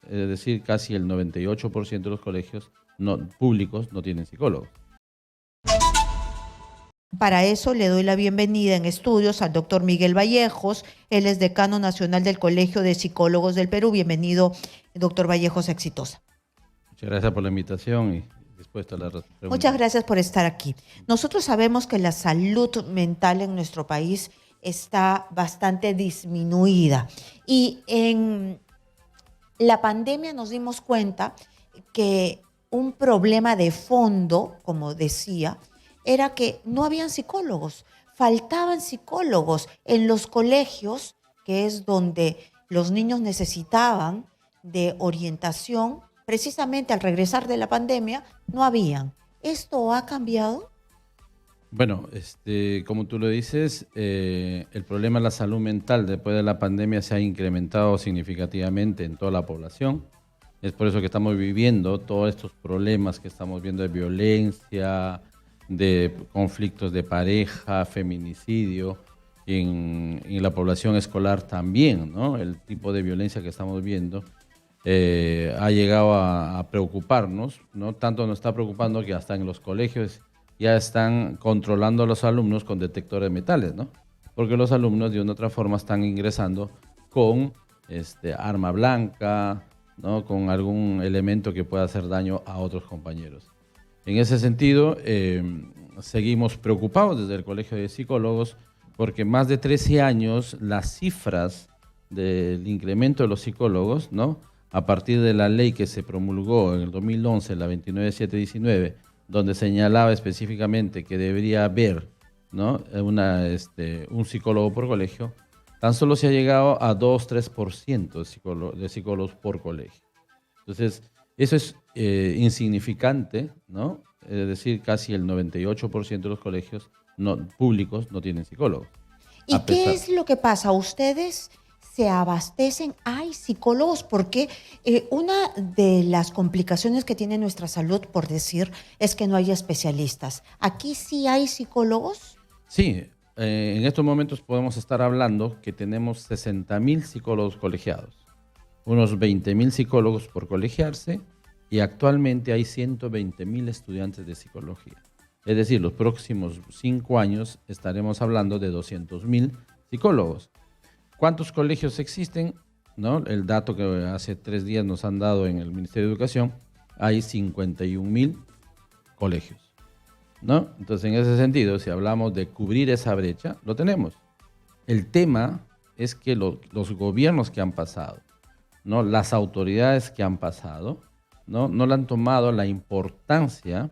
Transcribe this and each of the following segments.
es decir, casi el 98% de los colegios públicos no tienen psicólogos. Para eso le doy la bienvenida en estudios al doctor Miguel Vallejos. Él es decano nacional del Colegio de Psicólogos del Perú. Bienvenido, doctor Vallejos, exitosa. Muchas gracias por la invitación y dispuesto a la pregunta. Muchas gracias por estar aquí. Nosotros sabemos que la salud mental en nuestro país está bastante disminuida y en la pandemia nos dimos cuenta que un problema de fondo, como decía, era que no habían psicólogos, faltaban psicólogos en los colegios, que es donde los niños necesitaban de orientación. Precisamente al regresar de la pandemia, no habían. ¿Esto ha cambiado? Bueno, como tú lo dices, el problema de la salud mental después de la pandemia se ha incrementado significativamente en toda la población. Es por eso que estamos viviendo todos estos problemas que estamos viendo de violencia, de conflictos de pareja, feminicidio, en la población escolar también, ¿no? El tipo de violencia que estamos viendo ha llegado a preocuparnos, ¿no? Tanto nos está preocupando que hasta en los colegios ya están controlando a los alumnos con detectores de metales, ¿no? Porque los alumnos de una u otra forma están ingresando con arma blanca, ¿no? Con algún elemento que pueda hacer daño a otros compañeros. En ese sentido, seguimos preocupados desde el Colegio de Psicólogos porque más de 13 años las cifras del incremento de los psicólogos, ¿no? A partir de la ley que se promulgó en el 2011, la 29719, donde señalaba específicamente que debería haber, ¿no? Un psicólogo por colegio, tan solo se ha llegado a 2-3% de psicólogos por colegio. Entonces, eso es insignificante, ¿no? Es decir, casi el 98% de los colegios públicos no tienen psicólogos. ¿Y qué es lo que pasa? ¿Ustedes se abastecen? ¿Hay psicólogos? Porque una de las complicaciones que tiene nuestra salud, por decir, es que no hay especialistas. ¿Aquí sí hay psicólogos? Sí, en estos momentos podemos estar hablando que tenemos 60.000 psicólogos colegiados, unos 20.000 psicólogos por colegiarse y actualmente hay 120.000 estudiantes de psicología. Es decir, los próximos 5 años estaremos hablando de 200.000 psicólogos. ¿Cuántos colegios existen? ¿No? El dato que hace 3 días nos han dado en el Ministerio de Educación, hay 51.000 colegios, ¿no? Entonces, en ese sentido, si hablamos de cubrir esa brecha, lo tenemos. El tema es que los gobiernos que han pasado, ¿no? Las autoridades que han pasado, no le han tomado la importancia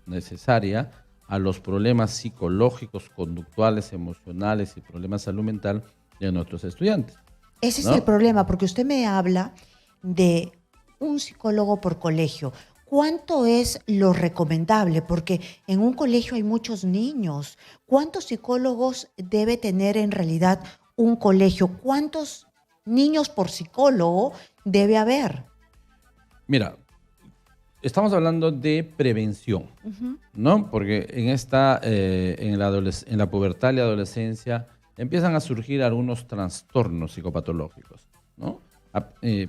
necesaria a los problemas psicológicos, conductuales, emocionales y problemas de salud mental de nuestros estudiantes. Ese es el problema, porque usted me habla de un psicólogo por colegio. ¿Cuánto es lo recomendable? Porque en un colegio hay muchos niños. ¿Cuántos psicólogos debe tener en realidad un colegio? ¿Cuántos niños por psicólogo debe haber? Mira, estamos hablando de prevención, ¿no? Porque en la pubertad y la adolescencia empiezan a surgir algunos trastornos psicopatológicos, ¿no?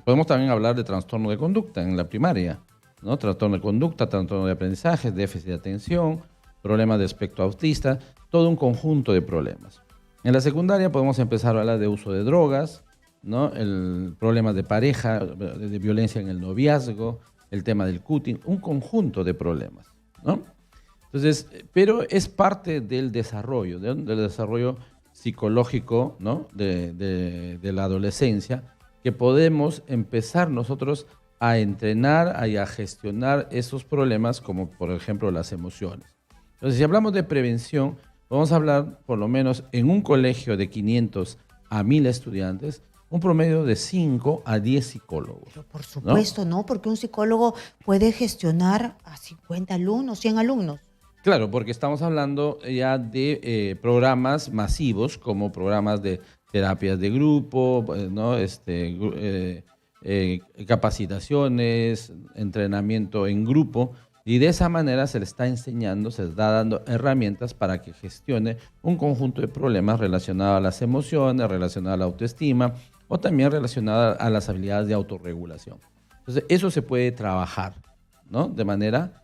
Podemos también hablar de trastorno de conducta en la primaria, ¿no? Trastorno de conducta, trastorno de aprendizaje, déficit de atención, problemas de espectro autista, todo un conjunto de problemas. En la secundaria podemos empezar a hablar de uso de drogas, ¿no? El problema de pareja, de violencia en el noviazgo, el tema del cutting, un conjunto de problemas, ¿no? Entonces, pero es parte del desarrollo psicológico, ¿no? de la adolescencia, que podemos empezar nosotros a entrenar y a gestionar esos problemas, como por ejemplo las emociones. Entonces, si hablamos de prevención, vamos a hablar por lo menos en un colegio de 500 a 1.000 estudiantes, un promedio de 5 a 10 psicólogos. Pero por supuesto, ¿no? Porque un psicólogo puede gestionar a 50 alumnos, 100 alumnos. Claro, porque estamos hablando ya de programas masivos, como programas de terapias de grupo, ¿no? Capacitaciones, entrenamiento en grupo, y de esa manera se le está enseñando, se le está dando herramientas para que gestione un conjunto de problemas relacionados a las emociones, relacionados a la autoestima o también relacionados a las habilidades de autorregulación. Entonces, eso se puede trabajar, ¿no? De manera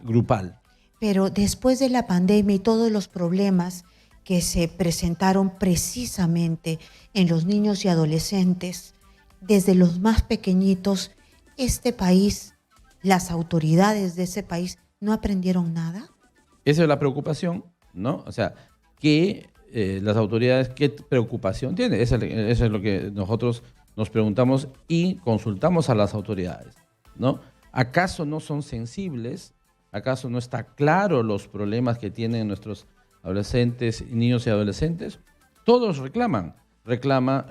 grupal. Pero después de la pandemia y todos los problemas que se presentaron precisamente en los niños y adolescentes, desde los más pequeñitos, este país, las autoridades de ese país, ¿no aprendieron nada? Esa es la preocupación, ¿no? O sea, que las autoridades, ¿qué preocupación tienen? Eso es lo que nosotros nos preguntamos y consultamos a las autoridades, ¿no? ¿Acaso no son sensibles? ¿Acaso no está claro los problemas que tienen nuestros adolescentes, niños y adolescentes? Todos reclaman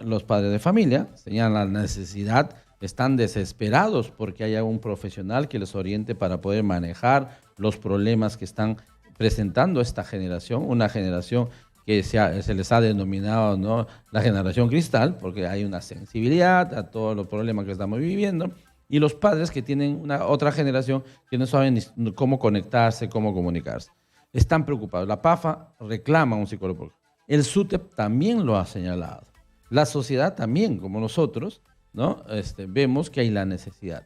los padres de familia, señalan la necesidad, están desesperados porque haya un profesional que les oriente para poder manejar los problemas que están presentando esta generación, una generación que se les ha denominado, ¿no?, la generación cristal, porque hay una sensibilidad a todos los problemas que estamos viviendo, y los padres que tienen una otra generación que no saben ni cómo conectarse, cómo comunicarse. Están preocupados. La PAFA reclama un psicólogo. El SUTEP también lo ha señalado. La sociedad también, como nosotros, ¿no? Vemos que hay la necesidad.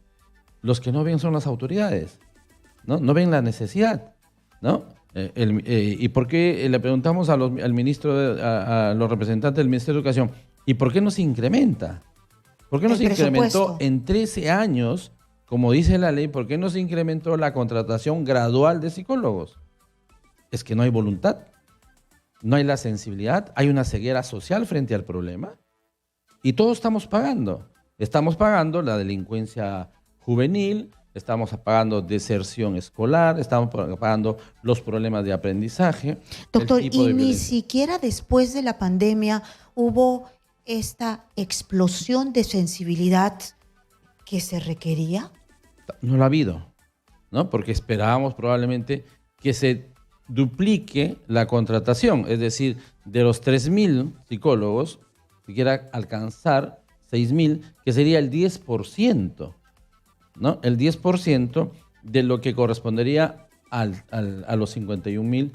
Los que no ven son las autoridades, ¿no? No ven la necesidad, ¿no? ¿Y por qué le preguntamos al ministro, a los representantes del Ministerio de Educación, ¿y por qué no se incrementa? ¿Por qué no se incrementó en 13 años, como dice la ley, por qué no se incrementó la contratación gradual de psicólogos? Es que no hay voluntad, no hay la sensibilidad, hay una ceguera social frente al problema y todos estamos pagando. Estamos pagando la delincuencia juvenil, estamos pagando deserción escolar, estamos pagando los problemas de aprendizaje. Doctor, ¿y ni siquiera después de la pandemia hubo esta explosión de sensibilidad que se requería? No lo ha habido, ¿no? Porque esperábamos probablemente que se duplique la contratación, es decir, de los 3.000 psicólogos, si quiera alcanzar 6.000, que sería el 10%, ¿no? El 10% de lo que correspondería a los 51.000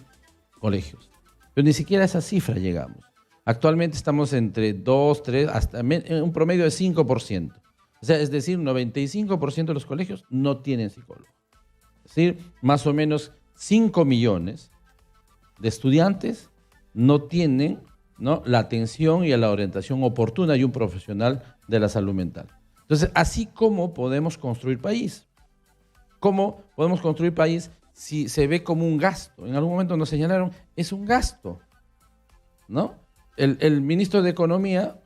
colegios. Pero ni siquiera a esa cifra llegamos. Actualmente estamos entre 2, 3, hasta un promedio de 5%. O sea, es decir, 95% de los colegios no tienen psicólogo. Es decir, más o menos 5 millones de estudiantes no tienen, ¿no?, la atención y la orientación oportuna y un profesional de la salud mental. Entonces, así como podemos construir país. ¿Cómo podemos construir país si se ve como un gasto? En algún momento nos señalaron, es un gasto, ¿no? El ministro de Economía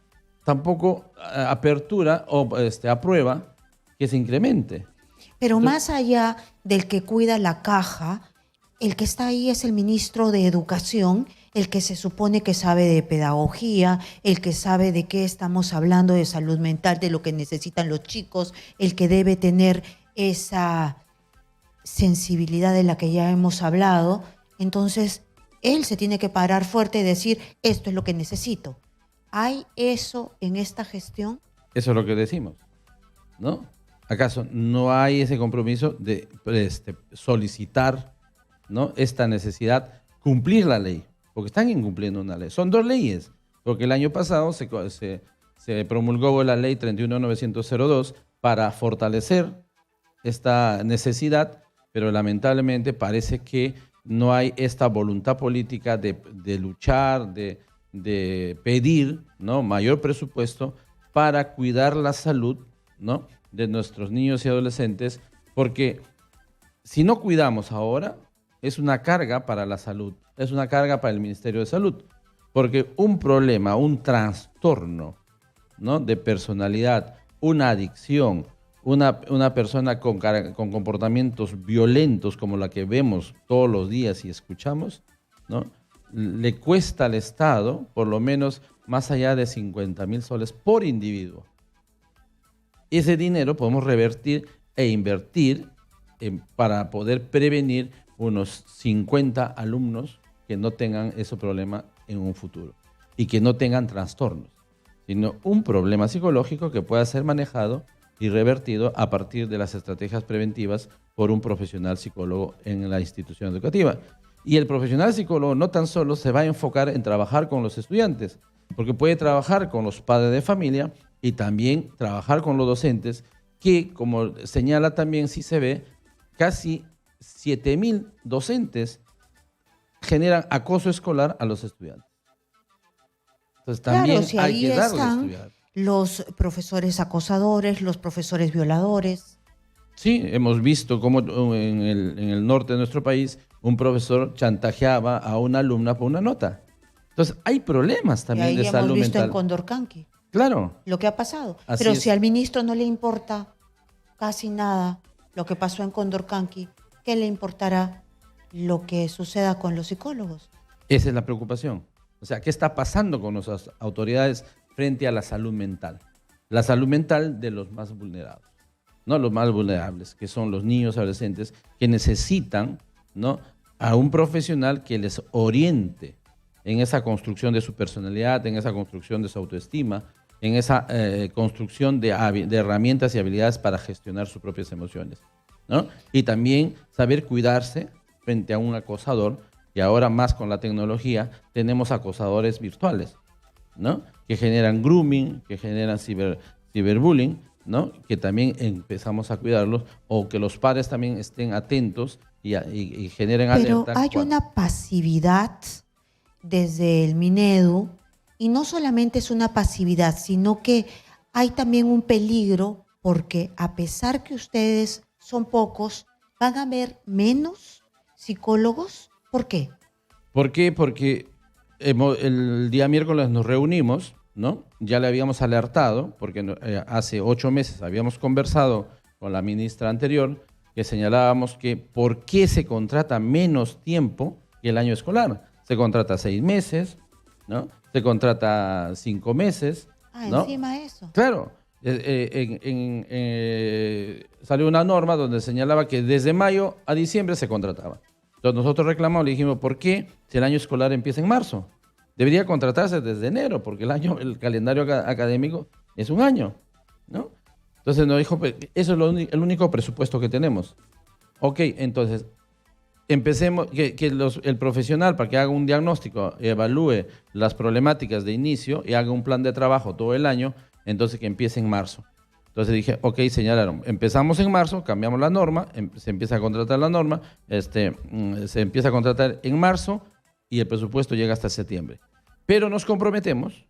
tampoco apertura o aprueba que se incremente. Pero más allá del que cuida la caja, el que está ahí es el ministro de Educación, el que se supone que sabe de pedagogía, el que sabe de qué estamos hablando, de salud mental, de lo que necesitan los chicos, el que debe tener esa sensibilidad de la que ya hemos hablado. Entonces, él se tiene que parar fuerte y decir, esto es lo que necesito. ¿Hay eso en esta gestión? Eso es lo que decimos, ¿no? ¿Acaso no hay ese compromiso de solicitar, ¿no?, esta necesidad, cumplir la ley? Porque están incumpliendo una ley. Son 2 leyes, porque el año pasado se promulgó la ley 31.902 para fortalecer esta necesidad, pero lamentablemente parece que no hay esta voluntad política de luchar, de pedir, ¿no?, mayor presupuesto para cuidar la salud, ¿no?, de nuestros niños y adolescentes, porque si no cuidamos ahora, es una carga para la salud, es una carga para el Ministerio de Salud, porque un problema, un trastorno, ¿no?, de personalidad, una adicción, una persona con comportamientos violentos como la que vemos todos los días y escuchamos, ¿no?, le cuesta al Estado por lo menos más allá de 50.000 soles por individuo. Ese dinero podemos revertir e invertir para poder prevenir unos 50 alumnos que no tengan ese problema en un futuro y que no tengan trastornos, sino un problema psicológico que pueda ser manejado y revertido a partir de las estrategias preventivas por un profesional psicólogo en la institución educativa. Y el profesional psicólogo no tan solo se va a enfocar en trabajar con los estudiantes, porque puede trabajar con los padres de familia Y también trabajar con los docentes, que como señala también, si se ve, casi 7.000 docentes generan acoso escolar a los estudiantes. Entonces también Claro, si hay ahí que darle a están estudiar. los profesores acosadores, los profesores violadores. Sí, hemos visto cómo en el norte de nuestro país un profesor chantajeaba a una alumna por una nota. Entonces hay problemas Y también ahí de hemos salud visto en mental. Condorcanqui Claro, lo que ha pasado. así Pero si es. al ministro no le importa casi nada lo que pasó en Condorcanqui, ¿qué le importará lo que suceda con los psicólogos? Esa es la preocupación. O sea, ¿qué está pasando con nuestras autoridades frente a la salud mental? La salud mental de los más vulnerados, ¿no? Los más vulnerables, que son los niños, adolescentes, que necesitan, ¿no?, a un profesional que les oriente en esa construcción de su personalidad, en esa construcción de su autoestima, en esa construcción de herramientas y habilidades para gestionar sus propias emociones, ¿no? Y también saber cuidarse frente a un acosador, y ahora más con la tecnología tenemos acosadores virtuales, ¿no?, que generan grooming, que generan ciberbullying, ¿no?, que también empezamos a cuidarlos, o que los padres también estén atentos y generen Pero alerta. hay una pasividad desde el Minedu, y no solamente es una pasividad, sino que hay también un peligro, porque a pesar que ustedes son pocos, van a haber menos psicólogos. ¿Por qué? ¿Por qué? Porque el día miércoles nos reunimos, ¿no? Ya le habíamos alertado, porque hace 8 meses habíamos conversado con la ministra anterior, que señalábamos que por qué se contrata menos tiempo que el año escolar. Se contrata 6 meses, ¿no? Se contrata 5 meses, ¿no? Encima eso. Claro, salió una norma donde señalaba que desde mayo a diciembre se contrataba. Entonces nosotros reclamamos, le dijimos, ¿por qué si el año escolar empieza en marzo? Debería contratarse desde enero, porque el calendario académico es un año, ¿no? Entonces nos dijo, eso es el único presupuesto que tenemos. Ok, entonces empecemos, el profesional, para que haga un diagnóstico, evalúe las problemáticas de inicio y haga un plan de trabajo todo el año, entonces que empiece en marzo. Entonces dije, ok, señalaron, empezamos en marzo, cambiamos la norma, se empieza a contratar la norma, se empieza a contratar en marzo y el presupuesto llega hasta septiembre. Pero nos comprometemos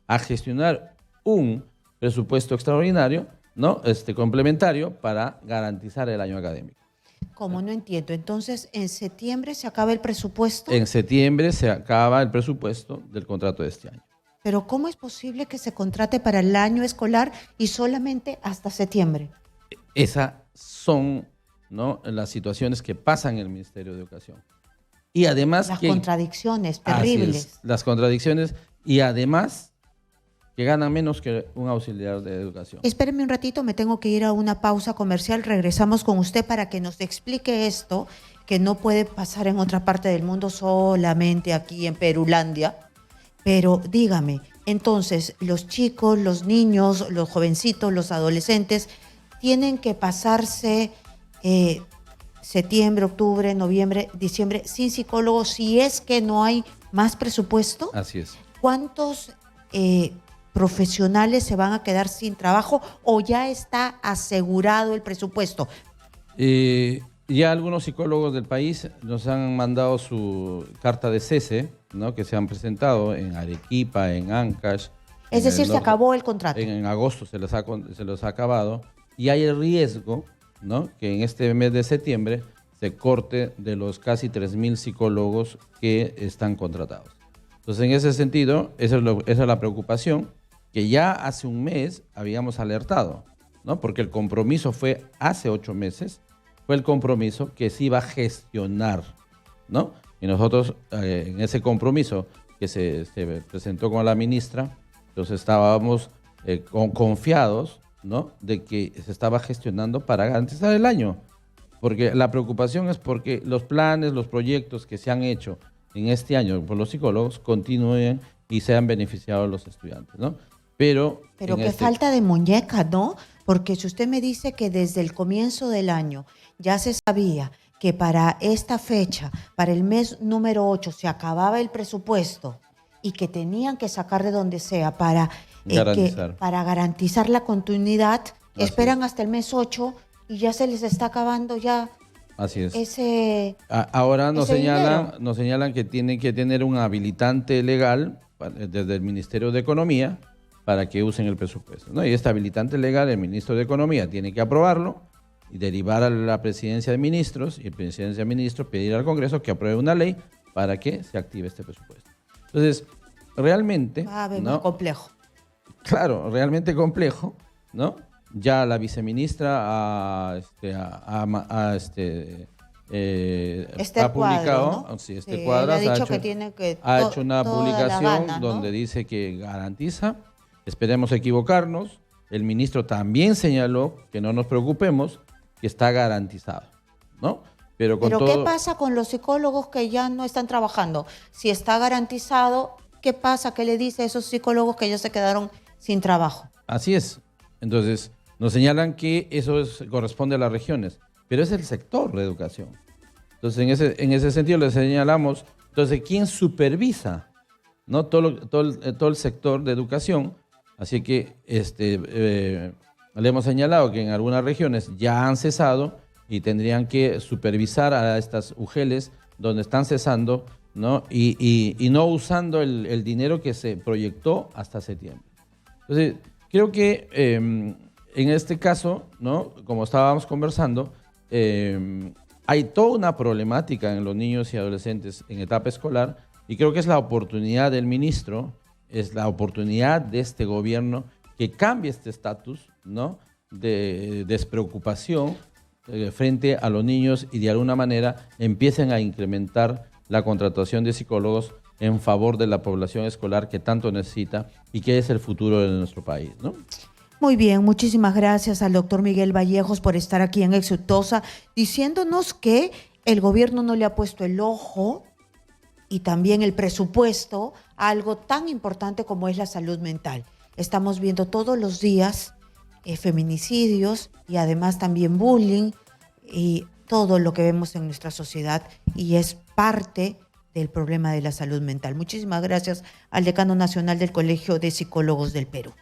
a gestionar un presupuesto extraordinario, ¿no?, complementario, para garantizar el año académico. Como no entiendo. Entonces, ¿en septiembre se acaba el presupuesto? En septiembre se acaba el presupuesto del contrato de este año. Pero ¿cómo es posible que se contrate para el año escolar y solamente hasta septiembre? Esas son, ¿no?, las situaciones que pasan en el Ministerio de Educación. Y además las contradicciones terribles. Las contradicciones, y además que ganan menos que un auxiliar de educación. Espéreme un ratito, me tengo que ir a una pausa comercial. Regresamos con usted para que nos explique esto, que no puede pasar en otra parte del mundo, solamente aquí en Perulandia. Pero dígame, entonces, los chicos, los niños, los jovencitos, los adolescentes, tienen que pasarse septiembre, octubre, noviembre, diciembre sin psicólogos, si es que no hay más presupuesto. Así es. ¿Cuántos profesionales se van a quedar sin trabajo o ya está asegurado el presupuesto? Ya algunos psicólogos del país nos han mandado su carta de cese, ¿no?, que se han presentado en Arequipa, en Ancash. Es decir, se acabó el contrato. En agosto se los ha acabado, y hay el riesgo, ¿no?, que en este mes de septiembre se corte de los casi 3.000 psicólogos que están contratados. Entonces, en ese sentido, esa es la preocupación que ya hace un mes habíamos alertado, ¿no?, porque el compromiso fue hace 8 meses, fue el compromiso que se iba a gestionar, ¿no? Y nosotros en ese compromiso que se presentó con la ministra, entonces estábamos confiados, ¿no?, de que se estaba gestionando para garantizar el año. Porque la preocupación es porque los planes, los proyectos que se han hecho en este año por los psicólogos continúen y sean beneficiados los estudiantes, ¿no? Pero qué falta de muñeca, ¿no? Porque si usted me dice que desde el comienzo del año ya se sabía que para esta fecha, para el mes número 8, se acababa el presupuesto y que tenían que sacar de donde sea para que Garantizar. para garantizar la continuidad Así esperan hasta el mes 8 y ya se les está acabando ya Así es. ese... Ahora ese dinero. nos señalan que tienen que tener un habilitante legal desde el Ministerio de Economía para que usen el presupuesto, ¿no? Y este habilitante legal, el ministro de Economía tiene que aprobarlo y derivar a la presidencia de ministros y la presidencia de ministros pedir al Congreso que apruebe una ley para que se active este presupuesto. Entonces, realmente, Va a haber ¿no? más complejo. Claro, realmente complejo, ¿no? Ya la viceministra Esther ha publicado, Cuadros, ¿no? sí, Sí, Cuadras ella ha dicho que tiene que ha hecho una toda la publicación gana, ¿no? donde dice que garantiza, esperemos equivocarnos, el ministro también señaló que no nos preocupemos, que está garantizado, ¿no? Pero con Pero todo, ¿qué pasa con los psicólogos que ya no están trabajando? Si está garantizado, ¿qué pasa? ¿Qué le dice a esos psicólogos que ya se quedaron sin trabajo? así es. Entonces, nos señalan que corresponde a las regiones, pero es el sector de educación. Entonces, en ese sentido le señalamos, entonces, ¿quién supervisa, ¿no? Todo el sector de educación? Así que le hemos señalado que en algunas regiones ya han cesado y tendrían que supervisar a estas UGELes donde están cesando, ¿no? Y no usando el dinero que se proyectó hasta septiembre. Entonces, creo que en este caso, ¿no? Como estábamos conversando, hay toda una problemática en los niños y adolescentes en etapa escolar y creo que es la oportunidad del ministro, es la oportunidad de este gobierno que cambie este estatus, ¿no? De despreocupación frente a los niños y de alguna manera empiecen a incrementar la contratación de psicólogos en favor de la población escolar que tanto necesita y que es el futuro de nuestro país, ¿no? Muy bien, muchísimas gracias al doctor Miguel Vallejos por estar aquí en Exitosa, diciéndonos que el gobierno no le ha puesto el ojo y también el presupuesto a algo tan importante como es la salud mental. Estamos viendo todos los días feminicidios y además también bullying y todo lo que vemos en nuestra sociedad y es parte del problema de la salud mental. Muchísimas gracias al decano nacional del Colegio de Psicólogos del Perú.